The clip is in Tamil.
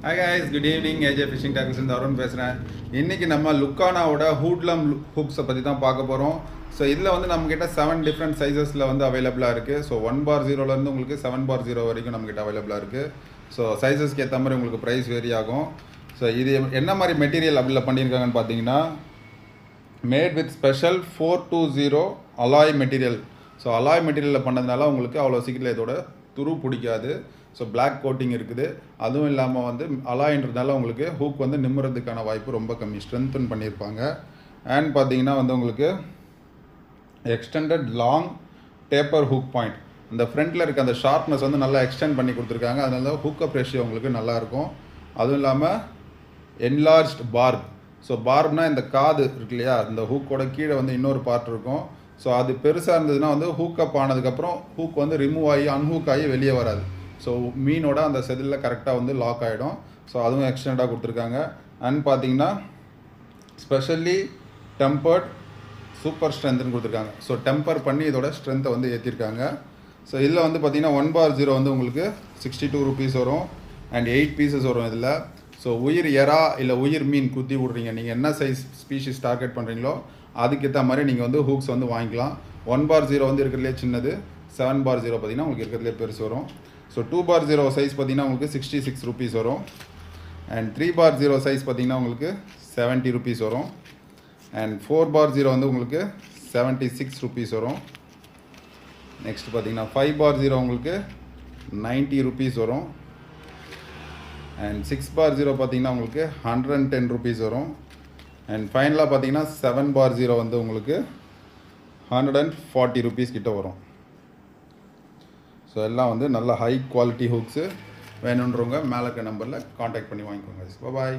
Hi guys, good evening. AJ Fishing Tackles இந்த அருண் பேசுகிறேன். இன்றைக்கி நம்ம லுக்கானாவோட ஹூட்லம் ஹூக்ஸை பற்றி தான் பார்க்க போகிறோம். ஸோ இதில் வந்து நம்மக்கிட்ட 7 டிஃப்ரெண்ட் சைஸஸில் வந்து அவைலபிளாக இருக்குது. ஸோ 1/0லேருந்து உங்களுக்கு 7/0 வரைக்கும் நம்மக்கிட்ட அவைலபிளாக இருக்குது. ஸோ சைஸஸ்க்கு ஏற்ற மாதிரி உங்களுக்கு ப்ரைஸ் வேரி ஆகும். ஸோ இது என்ன மாதிரி மெட்டீரியல் அப்படில் பண்ணியிருக்காங்கன்னு பார்த்தீங்கன்னா, mat with special 420 alloy material. So alloy மெட்டீரியலில் பண்ணதுனால உங்களுக்கு அவ்வளோ சீக்கிரம் இதோட துரு பிடிக்காது. ஸோ பிளாக் கோட்டிங் இருக்குது. அதுவும் இல்லாமல் வந்து அலாயின்றதுனால உங்களுக்கு ஹூக் வந்து நிம்முறதுக்கான வாய்ப்பு ரொம்ப கம்மி, ஸ்ட்ரென்தன் பண்ணியிருப்பாங்க. அண்ட் பார்த்தீங்கன்னா வந்து உங்களுக்கு extended long taper hook point, இந்த ஃப்ரண்ட்டில் இருக்க அந்த ஷார்ப்னஸ் வந்து நல்லா எக்ஸ்டெண்ட் பண்ணி கொடுத்துருக்காங்க. அதனால தான் ஹூக்கப் ரேஷியோ உங்களுக்கு நல்லாயிருக்கும். அதுவும் இல்லாமல் என்லார்ஜ்ட் பார்ப். ஸோ பார்ப்னால் இந்த காது இருக்கு இல்லையா, இந்த ஹூக்கோட கீழே வந்து இன்னொரு பார்ட் இருக்கும். ஸோ அது பெருசாக இருந்ததுன்னா வந்து ஹூக்கப் ஆனதுக்கப்புறம் ஹூக் வந்து ரிமூவ் ஆகி அன்ஹூக் ஆகி வெளியே வராது. ஸோ மீனோட அந்த செதிலில் கரெக்டாக வந்து லாக் ஆகிடும். ஸோ அதுவும் எக்ஸ்டெண்டாக கொடுத்துருக்காங்க. அண்ட் பார்த்தீங்கன்னா ஸ்பெஷலி டெம்பர்ட் சூப்பர் ஸ்ட்ரென்த்னு கொடுத்துருக்காங்க. ஸோ டெம்பர் பண்ணி இதோட ஸ்ட்ரென்த்தை வந்து ஏற்றிருக்காங்க. ஸோ இதில் வந்து பார்த்தீங்கன்னா 1/0 வந்து உங்களுக்கு 62 rupees வரும். அண்ட் 8 pieces வரும் இதில். ஸோ உயிர் எறா இல்லை உயிர் மீன் குத்தி விட்றீங்க, நீங்கள் என்ன சைஸ் ஸ்பீஷிஸ் டார்கெட் பண்ணுறீங்களோ அதுக்கேற்ற மாதிரி நீங்கள் வந்து ஹூக்ஸ் வந்து வாங்கிக்கலாம். 1/0 வந்து இருக்கிறதுலே சின்னது, 7/0 பார்த்தீங்கன்னா உங்களுக்கு இருக்கிறதுலே பெருசு வரும். ஸோ 2/0 சைஸ் பார்த்தீங்கன்னா உங்களுக்கு 66 rupees வரும். அண்ட் 3/0 சைஸ் பார்த்தீங்கன்னா உங்களுக்கு 70 rupees வரும். அண்ட் 4/0 வந்து உங்களுக்கு 76 rupees வரும். நெக்ஸ்ட் பார்த்தீங்கன்னா 5/0 உங்களுக்கு 90 rupees வரும். அண்ட் 6/0 பார்த்தீங்கன்னா உங்களுக்கு 110 rupees வரும். அண்ட் ஃபைனலாக பார்த்தீங்கன்னா 7/0 வந்து உங்களுக்கு 140 rupees கிட்ட வரும். ஸோ எல்லாம் வந்து நல்ல ஹை குவாலிட்டி ஹூக்ஸு. வேணுன்றவங்க மேலே இருக்க நம்பரில் காண்டாக்ட் பண்ணி வாங்கிக்கோங்க. பாய்.